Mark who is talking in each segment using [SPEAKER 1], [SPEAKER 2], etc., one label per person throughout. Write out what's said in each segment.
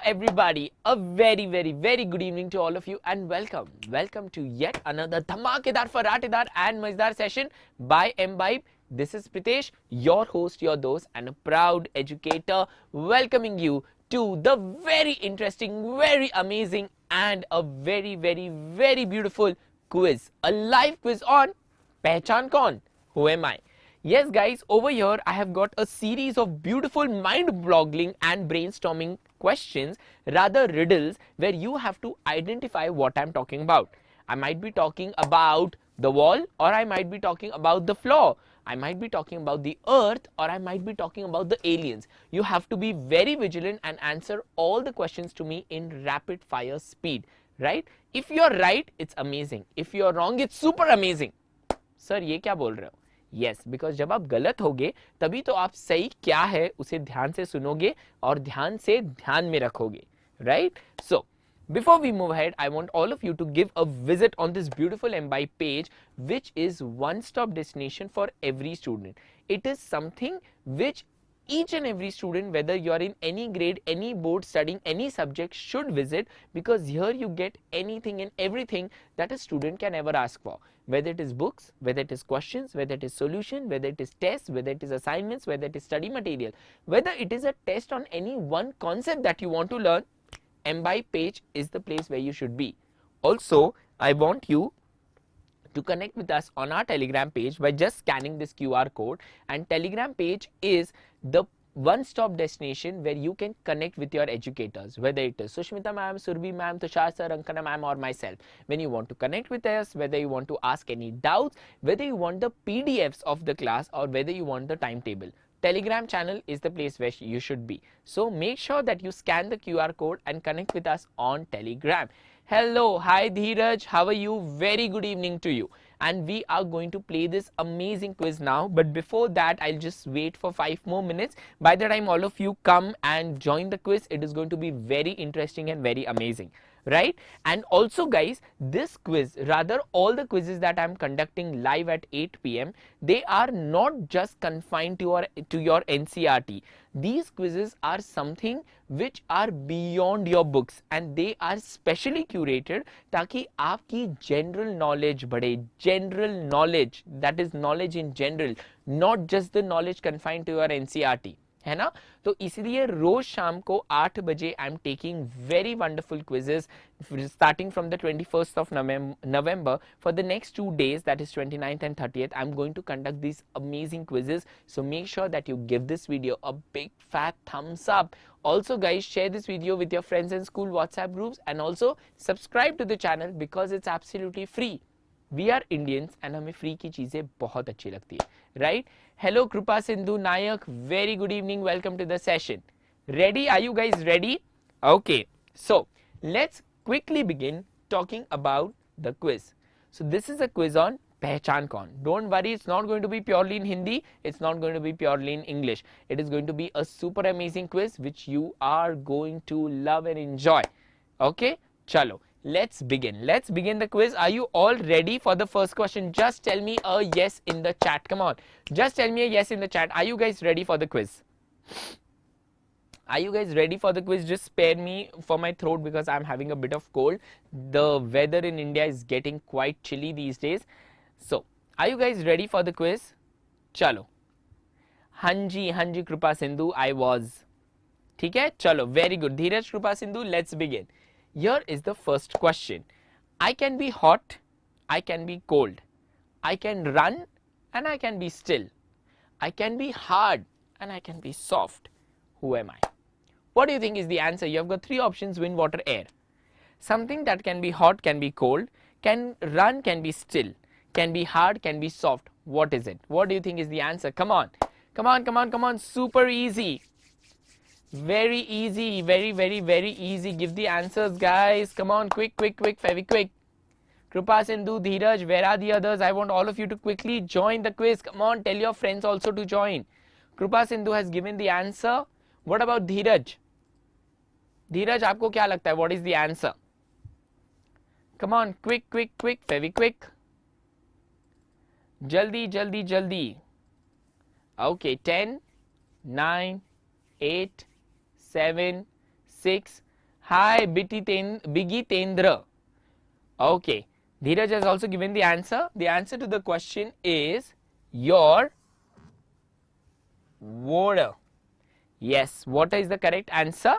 [SPEAKER 1] everybody, a very good evening to all of you and welcome to yet another dhamakedar, faratedar and mazdar session by Embibe. This is Pritesh, your host, your dost and a proud educator, welcoming you to the very interesting, very amazing and a very beautiful quiz, a live quiz on Pehchaan Kaun. Who am I? Yes guys, over here I have got a series of beautiful mind-boggling and brainstorming questions, rather riddles, where you have to identify what I'm talking about. I might be talking about the wall, or I might be talking about the floor. I might be talking about the earth, or I might be talking about the aliens. You have to be very vigilant and answer all the questions to me in rapid fire speed, right? If you're right, it's amazing. If you're wrong, it's super amazing. Sir, ये क्या बोल रहे हो? Yes, because जब आप गलत होगे तभी तो आप सही क्या है उसे ध्यान से सुनोगे और ध्यान से ध्यान में रखोगे, right? So, before we move ahead, I want all of you to give a visit on this beautiful Embibe page, which is one-stop destination for every student. It is something which each and every student, whether you are in any grade, any board, studying any subject, should visit, because here you get anything and everything that a student can ever ask for. Whether it is books, whether it is questions, whether it is solution, whether it is tests, whether it is assignments, whether it is study material, whether it is a test on any one concept that you want to learn, Embibe page is the place where you should be. Also, I want you to connect with us on our Telegram page by just scanning this QR code, and Telegram page is the one-stop destination where you can connect with your educators, whether it is Sushmita ma'am, Surbhi ma'am, Tushar sir, Ankana ma'am or myself. When you want to connect with us, whether you want to ask any doubts, whether you want the PDFs of the class or whether you want the timetable, Telegram channel is the place where you should be. So make sure that you scan the QR code and connect with us on Telegram. Hello, hi Dheeraj, how are you? Very good evening to you. And we are going to play this amazing quiz now. But before that, I'll just wait for 5 more minutes. By the time all of you come and join the quiz, it is going to be very interesting and very amazing, right? And also guys, this quiz, rather all the quizzes that I'm conducting live at 8 p.m, they are not just confined to your NCERT. These quizzes are something which are beyond your books and they are specially curated ताकि आपकी general knowledge बढ़े, general knowledge, that is knowledge in general, not just the knowledge confined to your NCERT. है ना? तो इसलिए रोज शाम को 8 बजे I am taking very wonderful quizzes starting from the 21st of November for the next 2 days, that is 29th and 30th. I'm going to conduct these amazing quizzes, so make sure that you give this video a big fat thumbs up. Also guys, share this video with your friends and school WhatsApp groups and also subscribe to the channel because it's absolutely free. We are Indians and हमें free की चीजें बहुत अच्छी लगती है, right? Hello Krupa Sindhu Nayak, very good evening, welcome to the session. Ready? Are you guys ready? Okay, so let's quickly begin talking about the quiz. So this is a quiz on Pehchaan Kaun. Don't worry, it's not going to be purely in Hindi, it's not going to be purely in English. It is going to be a super amazing quiz which you are going to love and enjoy. Okay, chalo. Let's begin. Let's begin the quiz. Are you all ready for the first question? Just tell me a yes in the chat. Come on. Just tell me a yes in the chat. Are you guys ready for the quiz? Are you guys ready for the quiz? Just spare me for my throat because I'm having a bit of cold. The weather in India is getting quite chilly these days. So, are you guys ready for the quiz? Chalo. Hanji Krupa Sindhu, I was. ठीक है? Chalo. Very good. Dheeraj Krupa Sindhu, let's begin. Here is the first question. I can be hot, I can be cold, I can run and I can be still, I can be hard and I can be soft. Who am I? What do you think is the answer? You have got 3 options: wind, water, air. Something that can be hot, can be cold, can run, can be still, can be hard, can be soft. What is it? What do you think is the answer? Come on. Come on. Super easy. Very easy, very easy. Give the answers guys. Come on, quick, very quick. Krupa Sindhu, Dheeraj, where are the others? I want all of you to quickly join the quiz. Come on, tell your friends also to join. Krupa Sindhu has given the answer. What about Dheeraj? Dheeraj, आपको क्या लगता है? What is the answer? Come on, quick, very quick. Jaldi. Okay, 10, 9, 8, 7, 6, Hi, Biggie Tendra. Okay, Dheeraj has also given the answer. The answer to the question is your water. Yes, water is the correct answer.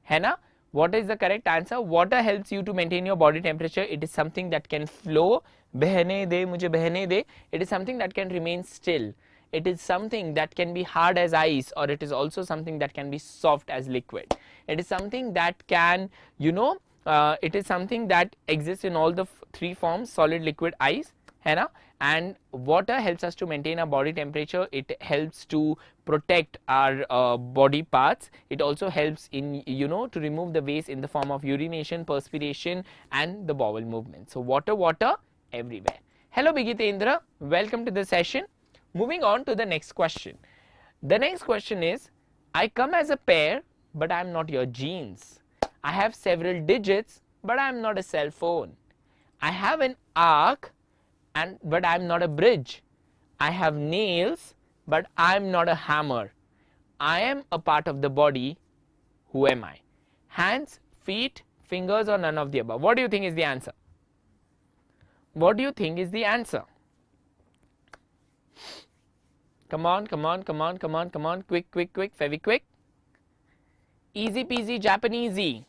[SPEAKER 1] है ना? Water is the correct answer. Water helps you to maintain your body temperature. It is something that can flow. बहने दे मुझे बहने दे. It is something that can remain still. It is something that can be hard as ice, or it is also something that can be soft as liquid. It is something that can, it is something that exists in all the three forms: solid, liquid, ice. है ना? And water helps us to maintain our body temperature. It helps to protect our body parts. It also helps in, to remove the waste in the form of urination, perspiration, and the bowel movement. So water everywhere. Hello Bigitendra, welcome to the session. Moving on to the next question. The next question is, I come as a pair, but I am not your jeans. I have several digits, but I am not a cell phone. I have an arc, but I am not a bridge. I have nails, but I am not a hammer. I am a part of the body. Who am I? Hands, feet, fingers, or none of the above? What do you think is the answer? What do you think is the answer? Come on, come on, come on, come on, come on. Quick, quick, quick, very quick. Easy peasy Japanesey.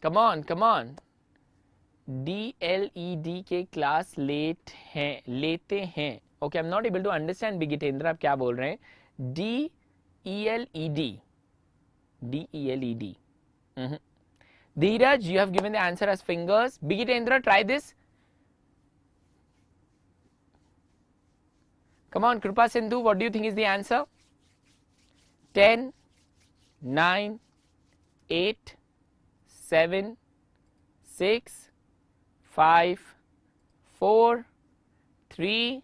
[SPEAKER 1] Come on, come on. DLED के class लेते हैं. Okay, I'm not able to understand Bigitendra, आप क्या बोल रहे हैं? DELED. DELED. Dheeraj, you have given the answer as fingers. Bigitendra, try this. Come on, Kripa Sindhu, what do you think is the answer? 10, 9, 8, 7, 6, 5, 4, 3,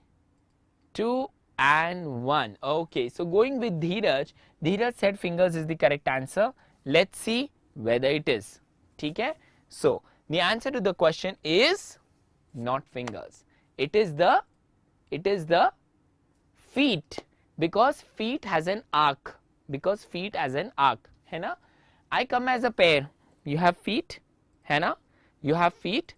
[SPEAKER 1] 2, and 1. Okay, so going with Dheeraj, Dheeraj said fingers is the correct answer. Let's see whether it is. Okay? So, the answer to the question is not fingers. It is the feet, because feet has an arc. Because feet has an arc. है ना? I come as a pair. You have feet, है ना? You have feet.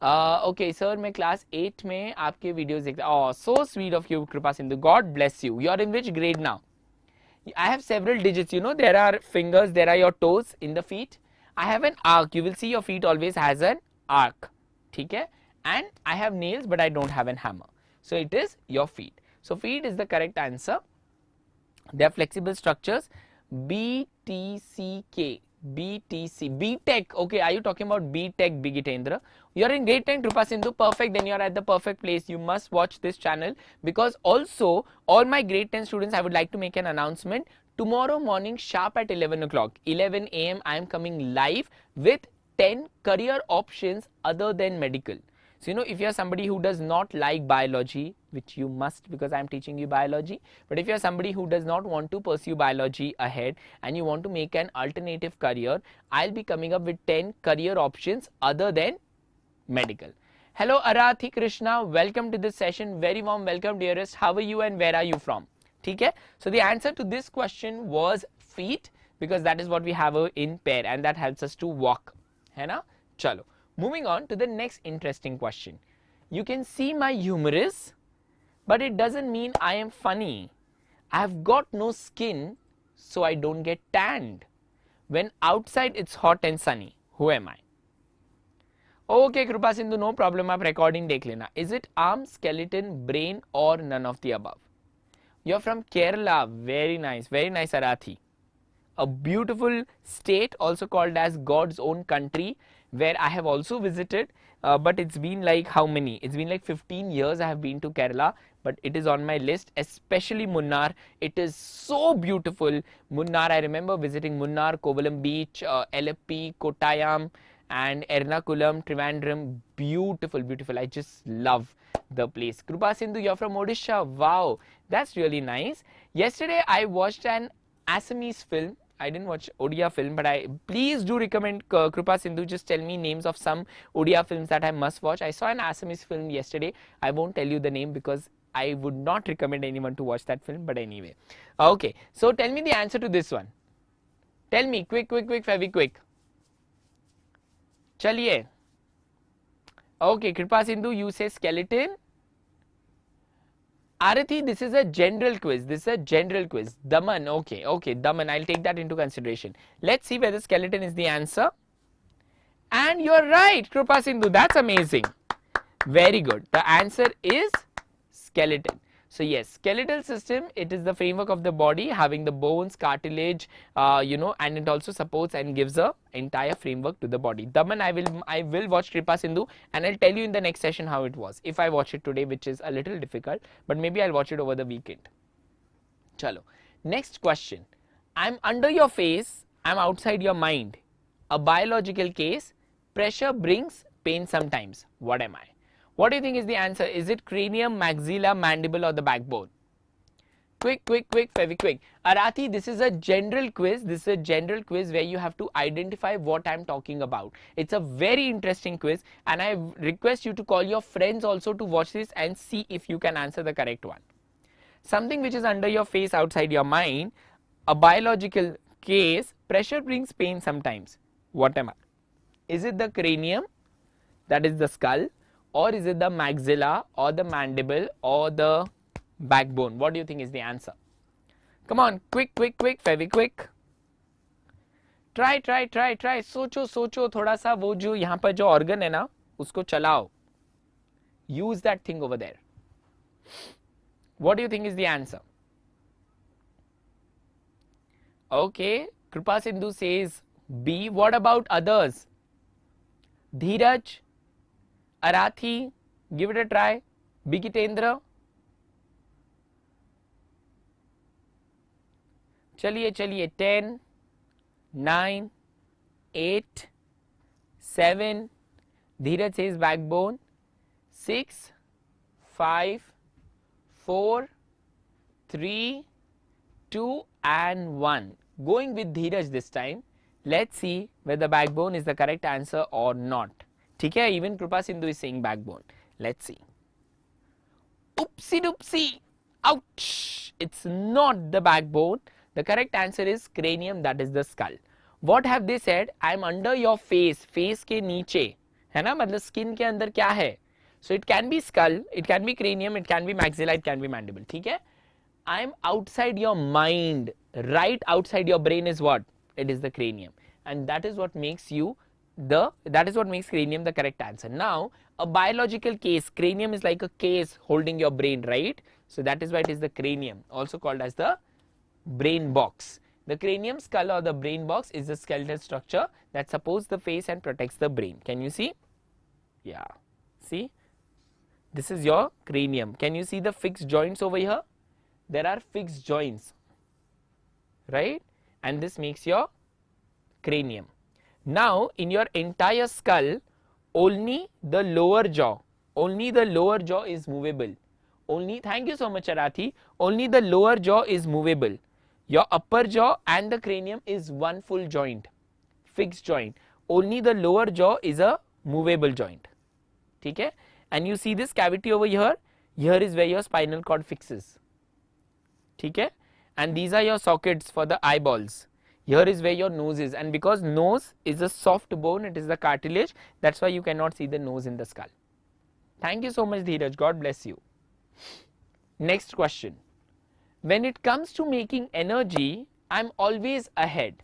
[SPEAKER 1] Okay, sir, मैं class 8 में आपके videos देखता. Oh, so sweet of you, Kripa Sindhu. God bless you. You are in which grade now? I have several digits. There are fingers, there are your toes in the feet. I have an arc. You will see your feet always has an arc. ठीक है? And I have nails, but I don't have an hammer. So it is your feet. So feet is the correct answer. They are flexible structures. BTCK. BTC. BTech. Okay, are you talking about BTech, Bigitendra? You are in grade 10, Kripa Sindhu. Perfect. Then you are at the perfect place. You must watch this channel, because also all my grade 10 students, I would like to make an announcement. Tomorrow morning sharp at 11 o'clock, 11 a.m. I am coming live with 10 career options other than medical. So, if you are somebody who does not like biology, which you must, because I am teaching you biology, but if you are somebody who does not want to pursue biology ahead and you want to make an alternative career, I'll be coming up with 10 career options other than medical. Hello Arathi Krishna, welcome to this session. Very warm welcome, dearest. How are you and where are you from? Okay? So the answer to this question was feet, because that is what we have in pair and that helps us to walk. है ना? Chalo. Moving on to the next interesting question. You can see my humerus, but it doesn't mean I am funny. I have got no skin, so I don't get tanned. When outside it's hot and sunny. Who am I? Okay, Kripa Sindhu, no problem. आप recording देख लेना. Is it arm, skeleton, brain, or none of the above? You're from Kerala. Very nice, Arathi. A beautiful state, also called as God's own country, where I have also visited, but it's been like how many? It's been like 15 years I have been to Kerala, but it is on my list, especially Munnar. It is so beautiful. Munnar, I remember visiting Munnar, Kovalam Beach, Aleppi, Kottayam, and Ernakulam, Trivandrum. Beautiful, beautiful. I just love the place. Kripa Sindhu, you're from Odisha. Wow, that's really nice. Yesterday I watched an Assamese film. I didn't watch Odia film, but please do recommend Krupa Sindhu. Just tell me names of some Odia films that I must watch. I saw an Assamese film yesterday. I won't tell you the name because I would not recommend anyone to watch that film. But anyway, okay. So tell me the answer to this one. Tell me, quick, very quick. Chaliye. Okay, Kripa Sindhu, you say skeleton. Arathi, this is a general quiz. Daman, okay, Daman, I'll take that into consideration. Let's see whether skeleton is the answer. And you're right, Kripa Sindhu, that's amazing. Very good. The answer is skeleton. So yes, skeletal system, it is the framework of the body having the bones, cartilage, and it also supports and gives a entire framework to the body. Daman, I will watch Kripa Sindhu and I'll tell you in the next session how it was. If I watch it today, which is a little difficult, but maybe I'll watch it over the weekend. Chalo. Next question. I'm under your face, I'm outside your mind. A biological case, pressure brings pain sometimes. What am I? What do you think is the answer? Is it cranium, maxilla, mandible, or the backbone? Quick, very quick. Arathi, this is a general quiz. This is a general quiz where you have to identify what I'm talking about. It's a very interesting quiz, and I request you to call your friends also to watch this and see if you can answer the correct one. Something which is under your face, outside your mind, a biological case, pressure brings pain sometimes. What am I? Is it the cranium, that is the skull? Or is it the maxilla or the mandible or the backbone? What do you think is the answer? Come on, quick, very quick. Try. सोचो थोड़ा सा वो जो यहाँ पर जो organ है ना उसको चलाओ. Use that thing over there. What do you think is the answer? Okay, Kripa Sindhu says B. What about others? Dheeraj, Arathi, give it a try. Bigitendra. चलिए 10, 9, 8, 7. Dheeraj says backbone. 6, 5, 4, 3, 2 and 1. Going with Dheeraj this time. Let's see whether backbone is the correct answer or not. ठीक है, even Krupa Sindhu is saying backbone. Let's see. Oopsie doopsie. Ouch. It's not the backbone. The correct answer is cranium, that is the skull. What have they said? I am under your face. Face के नीचे है ना, मतलब skin के अंदर क्या है? So it can be skull, it can be cranium, it can be maxilla, it can be mandible. ठीक है? I am outside your mind. Right outside your brain is what? It is the cranium, and that is what makes cranium the correct answer. Now, a biological case, cranium is like a case holding your brain, right? So that is why it is the cranium, also called as the brain box. The cranium, skull or the brain box is the skeletal structure that supports the face and protects the brain. Can you see? Yeah, see, this is your cranium. Can you see the fixed joints over here? There are fixed joints, right? And this makes your cranium. Now, in your entire skull, only the lower jaw is movable. Only, thank you so much Arathi, only the lower jaw is movable. Your upper jaw and the cranium is one full joint, fixed joint. Only the lower jaw is a movable joint. Okay? And you see this cavity over here, here is where your spinal cord fixes. Okay? And these are your sockets for the eyeballs. Here is where your nose is, and because nose is a soft bone, it is the cartilage, that's why you cannot see the nose in the skull. Thank you so much Dheeraj, God bless you. Next question. When it comes to making energy, I'm always ahead.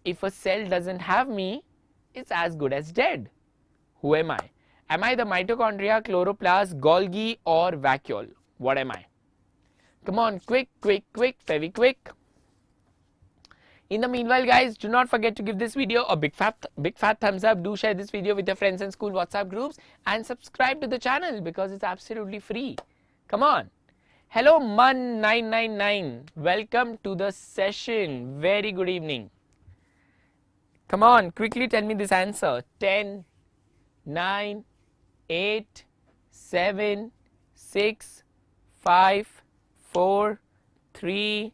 [SPEAKER 1] If a cell doesn't have me, it's as good as dead. Who am I? Am I the mitochondria, chloroplast, Golgi or vacuole? What am I? Come on, quick, very quick. In the meanwhile, guys, do not forget to give this video a big fat thumbs up. Do share this video with your friends and school WhatsApp groups and subscribe to the channel because it's absolutely free. Come on. Hello Man999, welcome to the session. Very good evening. Come on, quickly tell me this answer. 10, 9, 8, 7, 6, 5, 4, 3,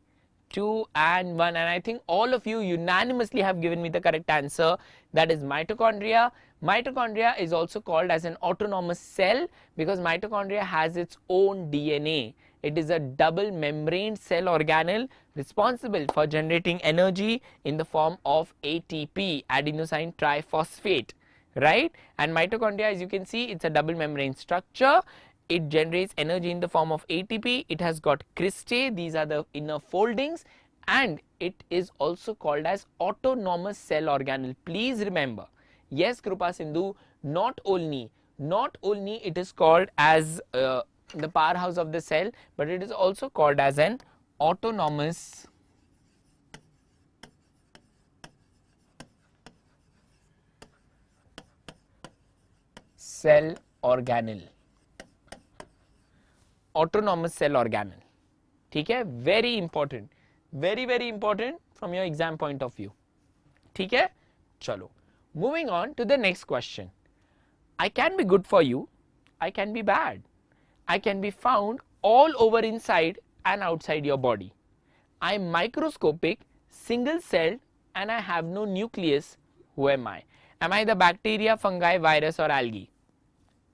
[SPEAKER 1] 2 and 1, and I think all of you unanimously have given me the correct answer. That is mitochondria. Mitochondria is also called as an autonomous cell because mitochondria has its own DNA. It is a double membrane cell organelle responsible for generating energy in the form of ATP, adenosine triphosphate, right? And mitochondria, as you can see, it's a double membrane structure. It generates energy in the form of ATP. It has got cristae, these are the inner foldings, and it is also called as autonomous cell organelle. Please remember, yes, Krupa Sindhu, not only it is called as the powerhouse of the cell, but it is also called as an autonomous cell organelle. Autonomous cell organelle. ठीक है, very important, very important from your exam point of view. ठीक है, चलो, moving on to the next question. I can be good for you, I can be bad. I can be found all over inside and outside your body. I am microscopic, single celled, and I have no nucleus. Who am I? Am I the bacteria, fungi, virus, or algae?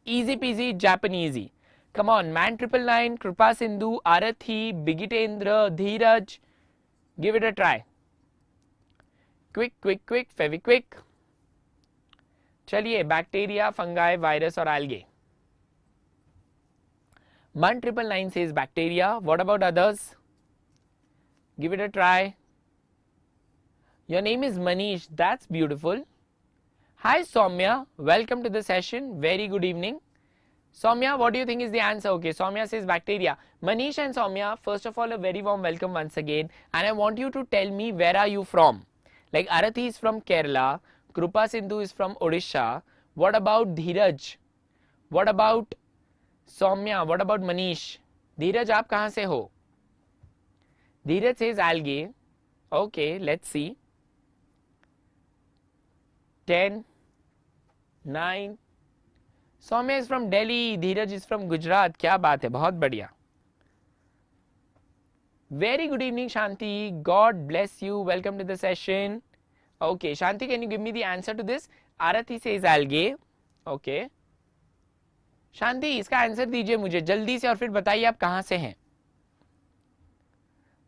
[SPEAKER 1] Easy peasy, Japanesey. Come on, Man 999, Krupa Sindhu, Arathi, Bigitendra, Dheeraj. Give it a try. Quick, Feviquick. चलिए, bacteria, fungi, virus, or algae. Man 999 says bacteria. What about others? Give it a try. Your name is Manish. That's beautiful. Hi Soumya, welcome to the session. Very good evening. Soumya, what do you think is the answer? Okay, Soumya says bacteria. Manish and Soumya, first of all, a very warm welcome once again. And I want you to tell me, where are you from? Like Arathi is from Kerala, Krupa Sindhu is from Odisha. What about Dheeraj? What about Soumya? What about Manish? Dheeraj, aap kahan se ho? Dheeraj says algae. Okay, let's see. 10, 9. Soumya is from Delhi. Dheeraj is from Gujarat. क्या बात है, बहुत बढ़िया. Very good evening, Shanti. God bless you. Welcome to the session. Okay, Shanti, can you give me the answer to this? Arathi says algae. Okay. शांति, इसका answer दीजिए मुझे जल्दी से और फिर बताइए आप कहां से हैं.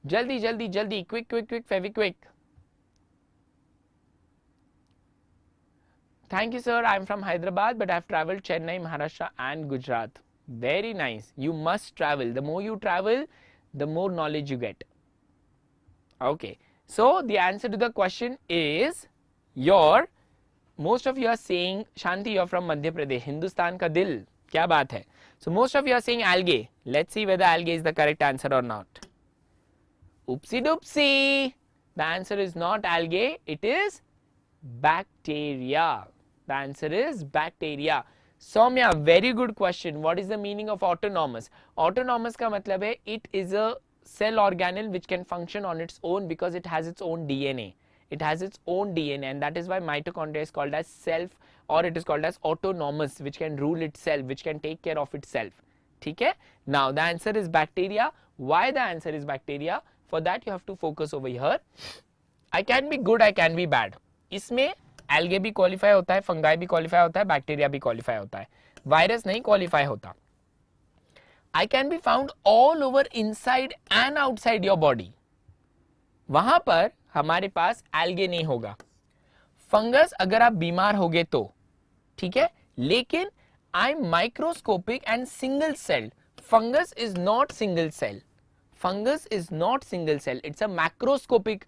[SPEAKER 1] जल्दी, quick, Fevikwik. Thank you, sir. I am from Hyderabad, but I have travelled Chennai, Maharashtra and Gujarat. Very nice. You must travel. The more you travel, the more knowledge you get. Okay. So, the answer to the question is most of you are saying, Shanti, you are from Madhya Pradesh, Hindustan ka dil. Kya baat hai? So, most of you are saying algae. Let's see whether algae is the correct answer or not. Oopsie doopsie. The answer is not algae. It is bacteria. The answer is bacteria. Soumya, very good question. What is the meaning of autonomous? Autonomous ka matlab hai, it is a cell organelle which can function on its own because it has its own DNA. It has its own DNA, and that is why mitochondria is called as self, or it is called as autonomous, which can rule itself, which can take care of itself. Okay? Now the answer is bacteria. Why the answer is bacteria? For that you have to focus over here. I can be good, I can be bad. इसमें algae भी qualify होता है, fungi भी qualify होता है, bacteria भी qualify होता है, virus नहीं qualify होता. I can be found all over inside and outside your body. वहां पर हमारे पास algae नहीं होगा. फंगस अगर आप बीमार होगे तो, ठीक है, लेकिन I am microscopic and single celled. Fungus is not single cell. Fungus is not single cell. It's a macroscopic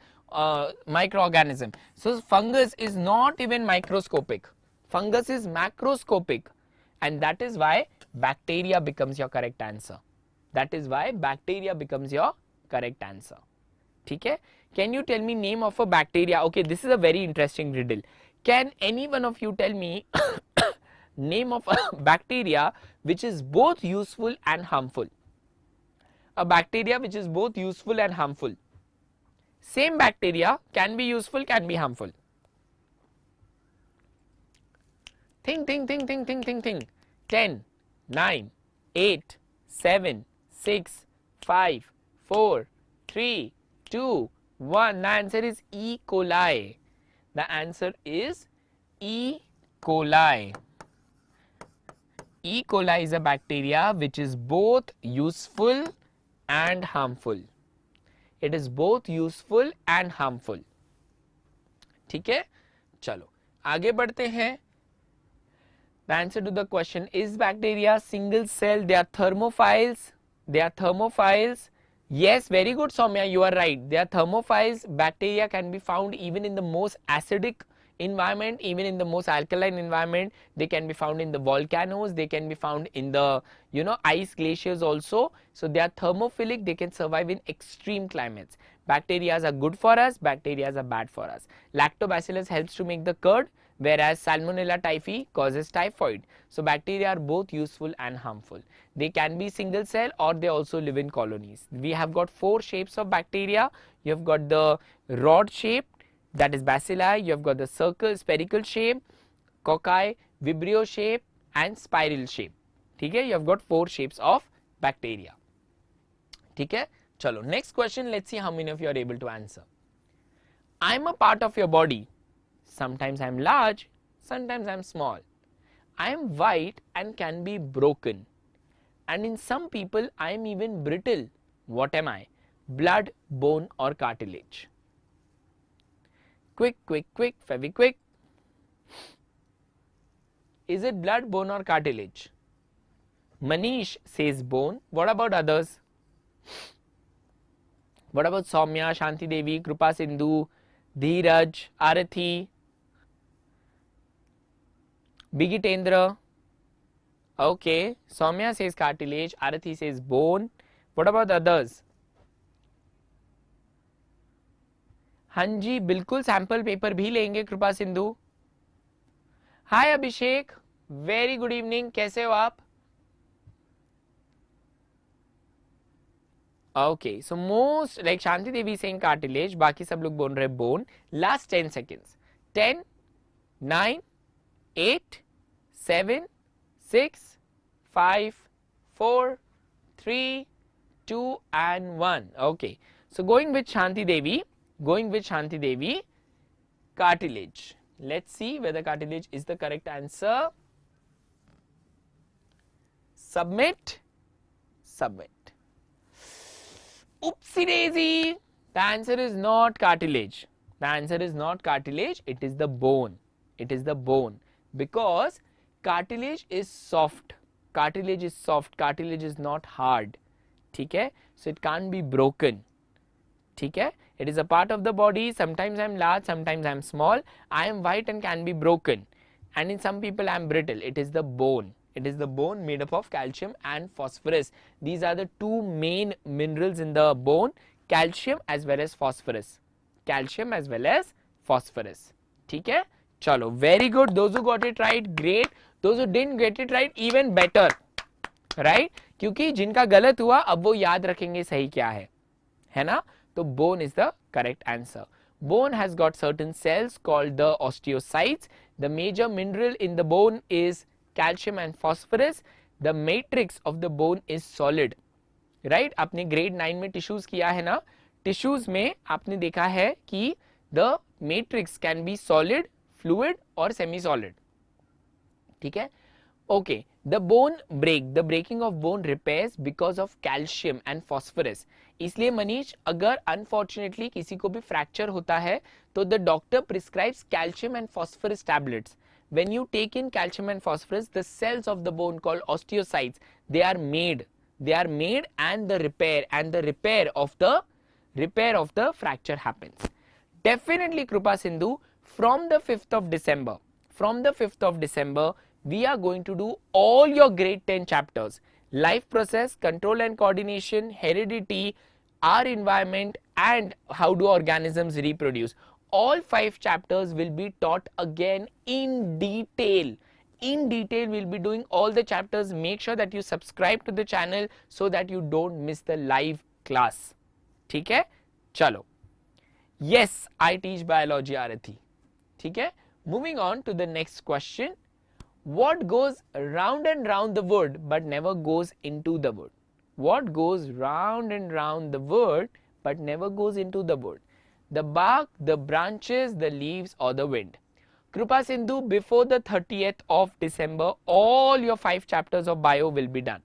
[SPEAKER 1] microorganism. So fungus is not even microscopic. Fungus is macroscopic, and that is why bacteria becomes your correct answer. That is why bacteria becomes your correct answer. Okay? Can you tell me name of a bacteria? Okay, this is a very interesting riddle. Can any one of you tell me name of a bacteria which is both useful and harmful? A bacteria which is both useful and harmful. Same bacteria can be useful, can be harmful. Think. 10, 9, 8, 7, 6, 5, 4, 3, 2, 1. The answer is E. coli. The answer is E. coli. E. coli is a bacteria which is both useful and harmful. It is both useful and harmful. ठीक है, चलो आगे बढ़ते हैं. The answer to the question, is bacteria single cell? They are thermophiles. They are thermophiles. Yes, very good, Soumya, you are right. They are thermophiles. Bacteria can be found even in the most acidic environment, even in the most alkaline environment. They can be found in the volcanoes. They can be found in the, ice glaciers also. So they are thermophilic. They can survive in extreme climates. Bacteria are good for us. Bacteria are bad for us. Lactobacillus helps to make the curd, whereas Salmonella typhi causes typhoid. So bacteria are both useful and harmful. They can be single cell or they also live in colonies. We have got 4 shapes of bacteria. You have got the rod shape, that is bacilli. You have got the spherical shape, cocci, vibrio shape and spiral shape. Okay, you have got 4 shapes of bacteria. Okay, chalo, next question, let's see how many of you are able to answer. I am a part of your body. Sometimes I am large, sometimes I am small. I am white and can be broken. And in some people I am even brittle. What am I? Blood, bone or cartilage? Quick, quick, quick, Fevikwik. Is it blood, bone or cartilage? Manish says bone. What about others? What about Soumya, Shanti Devi, Krupa Sindhu, Dheeraj, Arathi, Bigitendra? Okay, Soumya says cartilage, Arathi says bone. What about others? हाँ जी, बिल्कुल sample paper भी लेंगे कृपा सिंधु. हाय अभिषेक, very good evening, कैसे हो आप? Okay, so most like Shanti Devi saying cartilage, बाकी सब लोग बोल रहे bone. Last 10 seconds. 10, 9, 8, 7, 6, 5, 4, 3, 2 and 1. Okay, so going with Shanti Devi, cartilage. Let's see whether cartilage is the correct answer. Submit. Oopsie daisy. The answer is not cartilage. It is the bone. Because cartilage is soft. Cartilage is not hard. Okay? So it can't be broken. Okay? It is a part of the body. Sometimes I am large, sometimes I am small. I am white and can be broken. And in some people I am brittle. It is the bone. Made up of calcium and phosphorus. These are the 2 main minerals in the bone, calcium as well as phosphorus. Okay? Chalo, very good. Those who got it right, great. Those who didn't get it right, even better. Right? क्योंकि जिनका गलत हुआ अब वो याद रखेंगे सही क्या है ना? So bone is the correct answer. Bone has got certain cells called the osteocytes. The major mineral in the bone is calcium and phosphorus. The matrix of the bone is solid. Right? आपने grade 9 में tissues किया है ना? Tissues में आपने देखा है कि the matrix can be solid, fluid or semi-solid. ठीक है? Okay, the breaking of bone repairs because of calcium and phosphorus. इसलिए मनीष, अगर unfortunately किसी को भी fracture होता है तो the doctor prescribes calcium and phosphorus tablets. When you take in calcium and phosphorus, the cells of the bone called osteocytes, they are made and the repair of the fracture happens. Definitely Krupa Sindhu, from the 5th of December, we are going to do all your grade 10 chapters. Life process, control and coordination, heredity, our environment and how do organisms reproduce. All 5 chapters will be taught again in detail. We'll be doing all the chapters. Make sure that you subscribe to the channel so that you don't miss the live class. ठीक है? चलो. Yes, I teach biology, Arathi. ठीक है? Moving on to the next question. What goes round and round the wood but never goes into the wood? What goes round and round the wood but never goes into the wood? The bark, the branches, the leaves, or the wind? Krupa Sindhu, before the 30th of December, all your 5 chapters of bio will be done.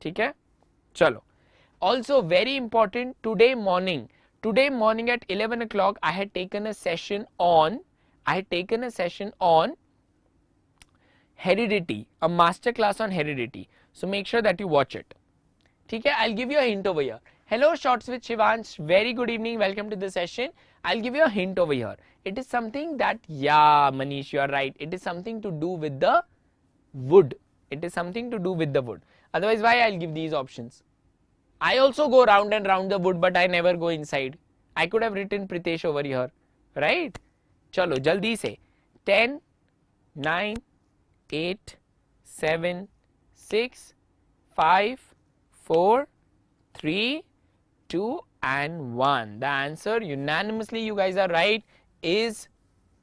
[SPEAKER 1] ठीक है? चलो. Also very important, today morning at 11 o'clock, I had taken a session on heredity, a master class on heredity. So make sure that you watch it. ठीक है? I'll give you a hint over here. Hello, Shots with Shivansh. Very good evening. Welcome to the session. I'll give you a hint over here. It is something that, yeah, Manish, you are right. It is something to do with the wood. It is something to do with the wood. Otherwise, why I'll give these options? I also go round and round the wood, but I never go inside. I could have written Pritesh over here, right? Chalo, jaldi se. 10, 9, 8, 7, 6, 5, 4, 3, 2 and 1. The answer, unanimously you guys are right, is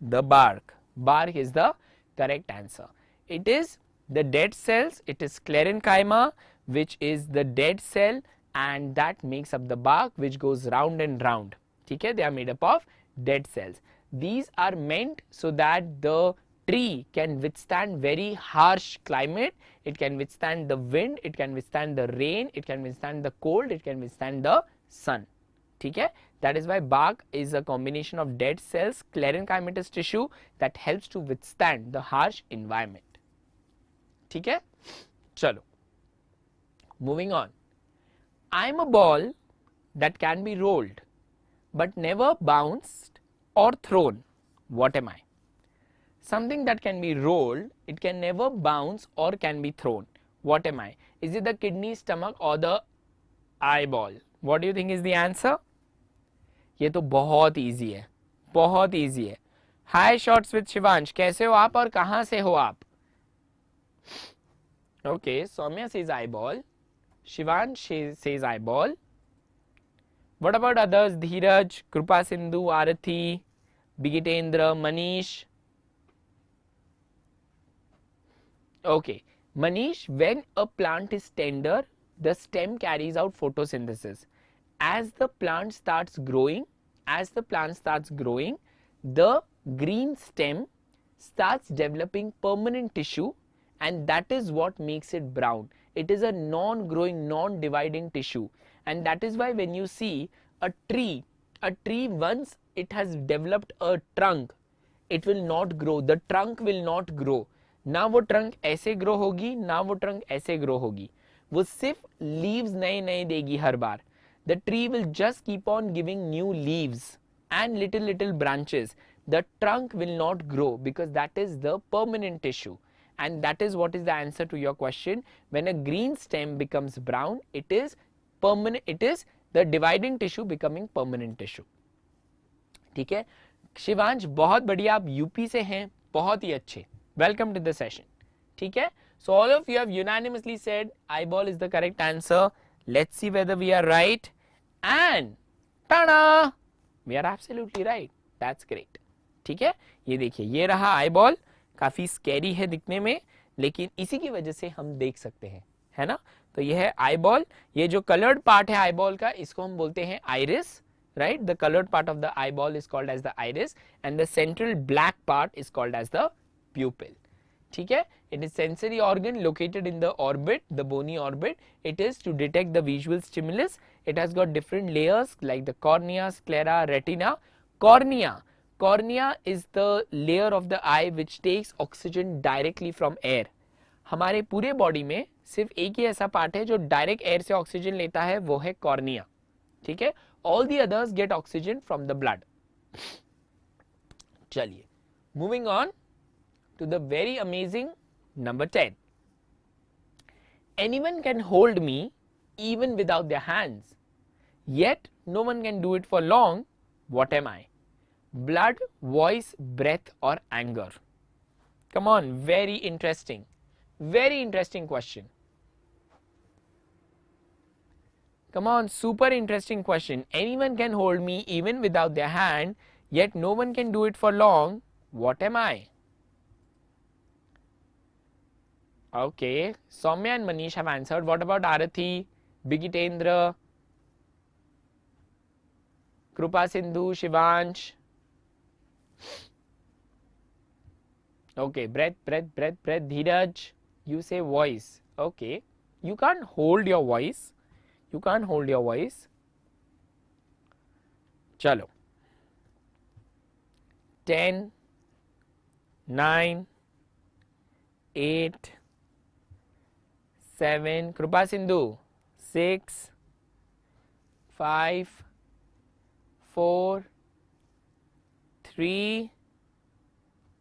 [SPEAKER 1] the bark. Bark is the correct answer. It is the dead cells. It is sclerenchyma, which is the dead cell, and that makes up the bark, which goes round and round. Okay, they are made up of dead cells. These are meant so that the tree can withstand very harsh climate. It can withstand the wind, it can withstand the rain, it can withstand the cold, it can withstand the sun. Okay? That is why bark is a combination of dead cells, sclerenchymatous tissue that helps to withstand the harsh environment. Okay? Chalo. Moving on. I am a ball that can be rolled but never bounced or thrown. What am I? Something that can be rolled, it can never bounce or can be thrown. What am I? Is it the kidney, stomach or the eyeball? What do you think is the answer? ये तो बहुत easy है, बहुत easy है. Hi Shots with Shivansh, कैसे हो आप और कहाँ से हो आप? Okay, Soumya says eyeball. Shivansh says eyeball. What about others? Dheeraj, Krupa Sindhu, Arathi, Bigitendra, Manish. Okay, Manish, when a plant is tender, the stem carries out photosynthesis. As the plant starts growing, the green stem starts developing permanent tissue, and that is what makes it brown. It is a non-growing, non-dividing tissue, and that is why when you see a tree once it has developed a trunk, it will not grow. The trunk will not grow. ना वो trunk ऐसे grow होगी, ना वो trunk ऐसे grow होगी. वो सिर्फ लीव्स नए नए देगी हर बार. The tree will just keep on giving new leaves and little branches. The trunk will not grow because that is the permanent tissue, and that is what is the answer to your question. When a green stem becomes brown, it is permanent. It is the dividing tissue becoming permanent tissue. ठीक है? शिवांश बहुत बढ़िया, आप UP से हैं, बहुत ही अच्छे. Welcome to the session. ठीक है? So all of you have unanimously said eyeball is the correct answer. Let's see whether we are right. And tada! We are absolutely right. That's great. ठीक है? ये देखिए, ये रहा eyeball. काफी scary है दिखने में, लेकिन इसी की वजह से हम देख सकते हैं, है ना? तो ये है eyeball. ये जो colored part है eyeball का, इसको हम बोलते हैं iris. Right? The colored part of the eyeball is called as the iris, and the central black part is called as the pupil. ठीक है? It is sensory organ located in the orbit, the bony orbit. It is to detect the visual stimulus. It has got different layers like the cornea, sclera, retina. Cornea is the layer of the eye which takes oxygen directly from air. हमारे पूरे body में सिर्फ एक ही ऐसा part है जो direct air से oxygen लेता है, वो है कॉर्निया. ठीक है? All the others get oxygen from the blood. चलिए, moving on to the very amazing number 10. Anyone can hold me even without their hands, yet no one can do it for long. What am I? Blood, voice, breath or anger? Come on, very interesting question. Come on, super interesting question. Anyone can hold me even without their hand, yet no one can do it for long. What am I? Okay, Soumya and Manish have answered. What about Arathi, Bigitendra? Krupa Sindhu, Shivansh. Okay, breath, breath, breath, breath. Dheeraj, you say voice. Okay, you can't hold your voice. You can't hold your voice. Chalo. 10, 9, 8, 7. Krupa Sindhu. 6, 5, 4, 3,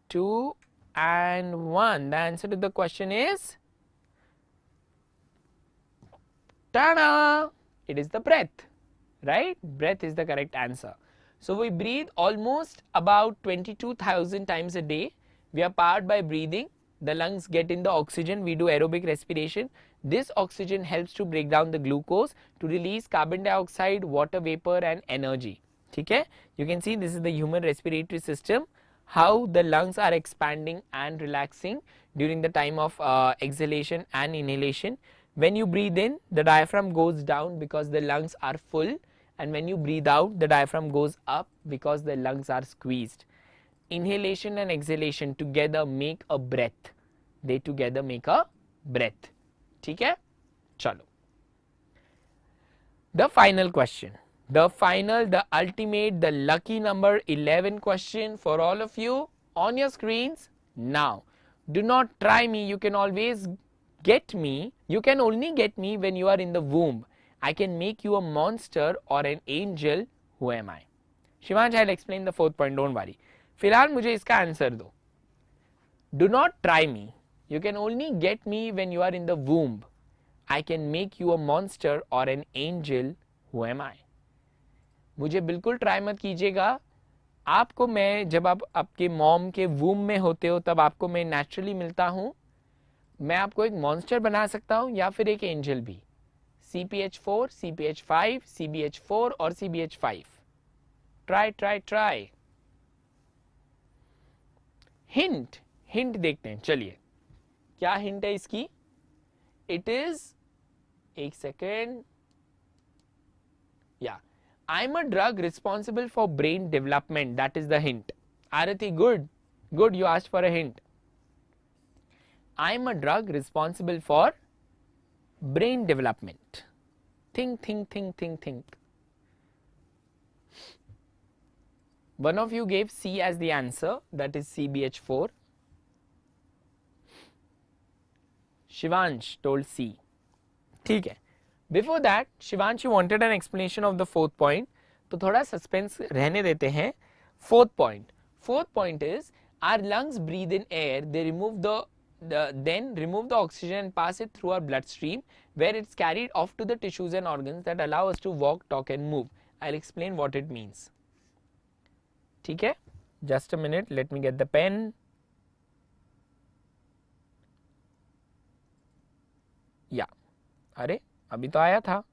[SPEAKER 1] 2 and 1. The answer to the question is ta-da! It is the breath, right? Breath is the correct answer. So we breathe almost about 22,000 times a day. We are powered by breathing. The lungs get in the oxygen. We do aerobic respiration. This oxygen helps to break down the glucose to release carbon dioxide, water vapor and energy. Okay? You can see this is the human respiratory system, how the lungs are expanding and relaxing during the time of exhalation and inhalation. When you breathe in, the diaphragm goes down because the lungs are full, and when you breathe out, the diaphragm goes up because the lungs are squeezed. Inhalation and exhalation together make a breath. They together make a breath. ठीक है? चलो. The final question. The final, the ultimate, the lucky number 11 question for all of you on your screens now. Do not try me. You can always get me. You can only get me when you are in the womb. I can make you a monster or an angel. Who am I? Shivansh, I'll explain the fourth point. Don't worry. फिलहाल मुझे इसका answer दो. Do not try me. You can only get me when you are in the womb. I can make you a monster or an angel. Who am I? मुझे बिल्कुल try मत कीजिएगा. आपको मैं जब आप आपके मॉम के वूम में होते हो तब आपको मैं नेचुरली मिलता हूँ. मैं आपको एक मॉन्स्टर बना सकता हूँ या फिर एक एंजल भी. CPH4, CPH5, CBH4 और CBH5. Try try try. Hint hint देखते हैं. चलिए क्या हिंट है इसकी. इट इज, एक सेकेंड, या I'm a drug responsible for brain development. That is the hint. Arati, good. Good, you asked for a hint. I'm a drug responsible for brain development. Think, think, think, think, think. One of you gave C as the answer. That is CBH4. Shivansh told C. ठीक है. Before that, Shivansh, you wanted an explanation of the fourth point. तो थोड़ा suspense रहने देते हैं. Fourth point. Fourth point is our lungs breathe in air. They remove then remove the oxygen and pass it through our bloodstream, where it's carried off to the tissues and organs that allow us to walk, talk, and move. I'll explain what it means. ठीक है? Just a minute. Let me get the pen. Yeah. अरे अभी तो आया था.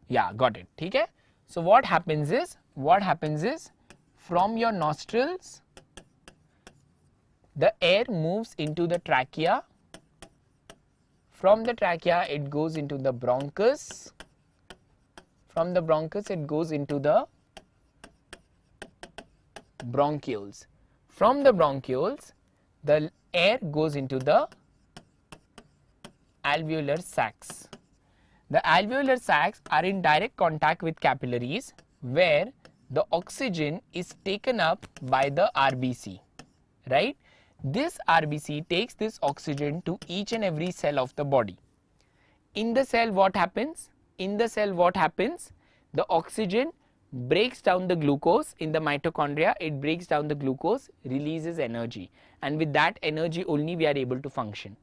[SPEAKER 1] Yeah, got it. ठीक है. So what happens is from your nostrils the air moves into the trachea. From the trachea it goes into the bronchus. From the bronchus it goes into the bronchioles. From the bronchioles the air goes into the alveolar sacs. The alveolar sacs are in direct contact with capillaries, where the oxygen is taken up by the RBC, right? This RBC takes this oxygen to each and every cell of the body. In the cell what happens? The oxygen breaks down the glucose in the mitochondria. It breaks down the glucose, releases energy, and with that energy only we are able to function.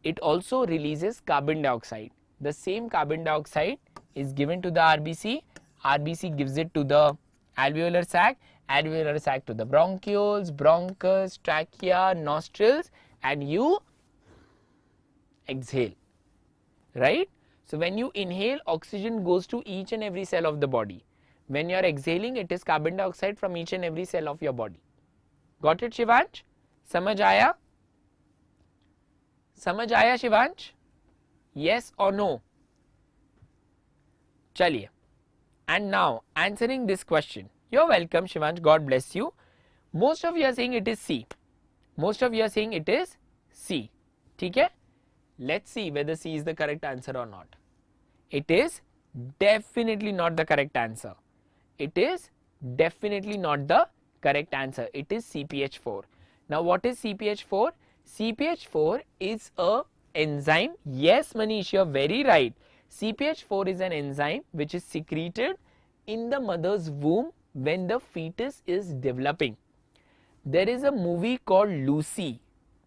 [SPEAKER 1] It also releases carbon dioxide. The same carbon dioxide is given to the RBC. RBC gives it to the alveolar sac. Alveolar sac to the bronchioles, bronchus, trachea, nostrils, and you exhale, right? So when you inhale, oxygen goes to each and every cell of the body. When you are exhaling, it is carbon dioxide from each and every cell of your body. Got it, Shivansh? समझ आया? समझ आया Shivansh? Yes or no? चलिए. And now answering this question. You're welcome Shivansh, God bless you. Most of you are saying it is C. Most of you are saying it is C. ठीक है? Let's see whether C is the correct answer or not. It is definitely not the correct answer. It is definitely not the correct answer. It is CPH4. Now what is CPH4? CPH4 is a enzyme. Yes Manish, you are very right. CPH4 is an enzyme which is secreted in the mother's womb when the fetus is developing. There is a movie called Lucy.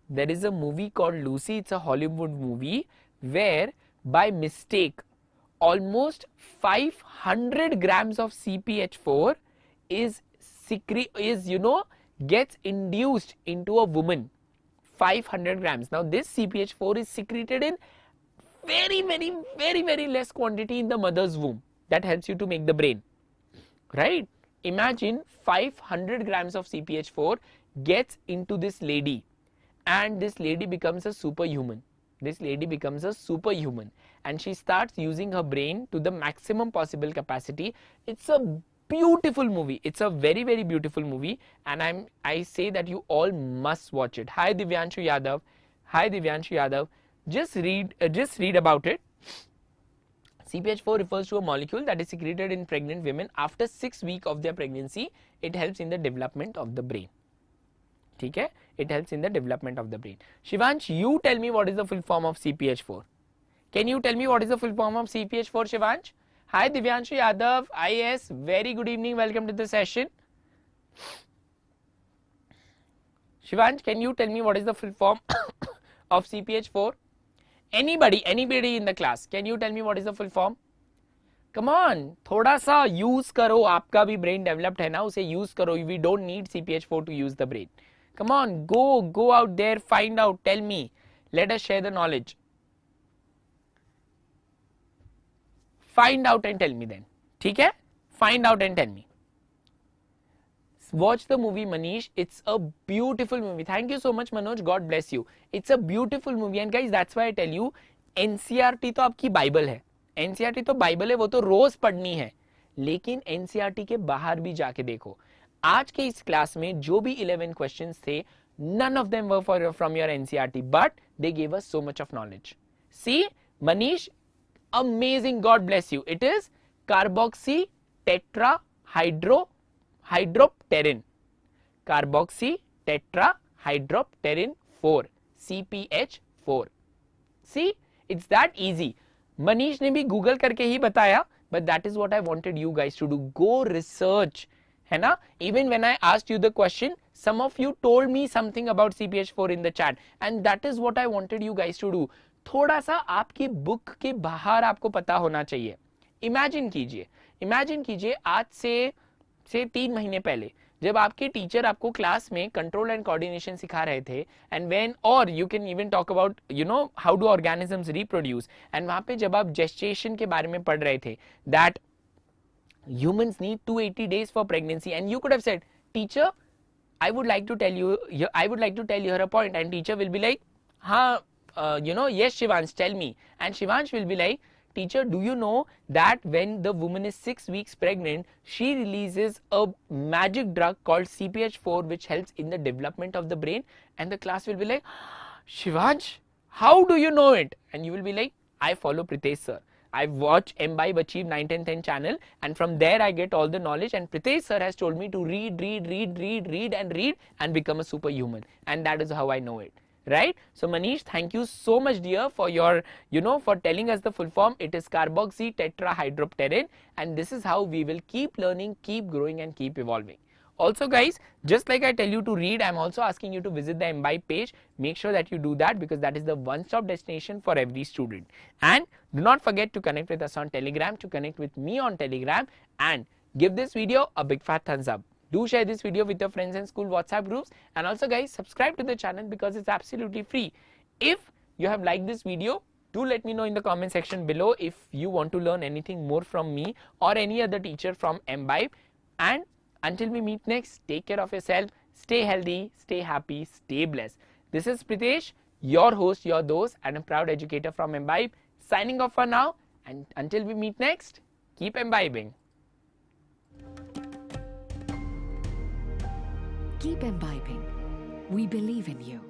[SPEAKER 1] There is a movie called Lucy. It's a Hollywood movie where by mistake almost 500 grams of CPH4 is gets induced into a woman. 500 grams. Now this CPH4 is secreted in very less quantity in the mother's womb. That helps you to make the brain, right? Imagine 500 grams of CPH4 gets into this lady and this lady becomes a superhuman. This lady becomes a superhuman and she starts using her brain to the maximum possible capacity. It's a beautiful movie. It's a very beautiful movie and I say that you all must watch it. Hi Divyanshu Yadav. Hi Divyanshu Yadav. Just read about it. CPH4 refers to a molecule that is secreted in pregnant women after 6 weeks of their pregnancy. It helps in the development of the brain. Okay? It helps in the development of the brain. Shivansh, you tell me what is the full form of CPH4. Can you tell me what is the full form of CPH4, Shivansh? Hi Divyanshu Yadav, IS, very good evening, welcome to the session. Shivansh, can you tell me what is the full form of CPH4? Anybody in the class, can you tell me what is the full form? Come on, थोड़ा सा use करो, आपका भी brain developed है ना, उसे use करो. We don't need CPH4 to use the brain. Come on, go out there, find out, tell me. Let us share the knowledge. Find out and tell me then. ठीक है? Find out and tell me. Watch the movie Manish. It's a beautiful movie. Thank you so much Manoj. God bless you. It's a beautiful movie and guys that's why I tell you NCERT तो आपकी Bible है. NCERT तो Bible है, वो तो रोज पढ़नी है. लेकिन NCERT के बाहर भी जाके देखो. आज के इस क्लास में जो भी 11 क्वेश्चंस थे, none of them were from your NCERT, but they gave us so much of knowledge. See, Manish, amazing. God bless you. It is carboxy tetrahydropterin. Carboxy tetrahydropterin 4, CPH4. See, it's that easy. Manish ने भी Google करके ही बताया, but that is what I wanted you guys to do. Go research, है ना? Even when I asked you the question, some of you told me something about CPH4 in the chat, and that is what I wanted you guys to do. थोड़ा सा आपकी book के बाहर आपको पता होना चाहिए. इमेजिन कीजिए आज से 3 महीने पहले जब आपके टीचर आपको क्लास में कंट्रोल एंड कोऑर्डिनेशन सिखा रहे थे, एंड व्हेन और you can even talk about how do organisms reproduce, and वहां पे जब आप जेस्टेशन के बारे में पढ़ रहे थे, that humans need 280 days for pregnancy, and you could have said, teacher, I would like to tell you her a point, and teacher will be like, yes Shivansh, tell me. And Shivansh will be like, teacher, do you know that when the woman is 6 weeks pregnant, she releases a magic drug called CPH4 which helps in the development of the brain? And the class will be like, Shivansh, how do you know it? And you will be like, I follow Pritesh sir. I watch Embibe Achieve 9, 10, 10 channel, and from there I get all the knowledge, and Pritesh sir has told me to read and become a superhuman, and that is how I know it. Right? So Manish, thank you so much dear for your, for telling us the full form. It is carboxy tetrahydropterin, and this is how we will keep learning, keep growing and keep evolving. Also guys, just like I tell you to read, I am also asking you to visit the Embibe page. Make sure that you do that, because that is the one-stop destination for every student. And do not forget to connect with us on Telegram, to connect with me on Telegram, and give this video a big fat thumbs up. Do share this video with your friends and school WhatsApp groups, and also guys, subscribe to the channel because it's absolutely free. If you have liked this video, do let me know in the comment section below if you want to learn anything more from me or any other teacher from Embibe. And until we meet next, take care of yourself, stay healthy, stay happy, stay blessed. This is Pritesh, your host, your dose, and a proud educator from Embibe, signing off for now. And until we meet next, keep imbibing.
[SPEAKER 2] Keep imbibing. We believe in you.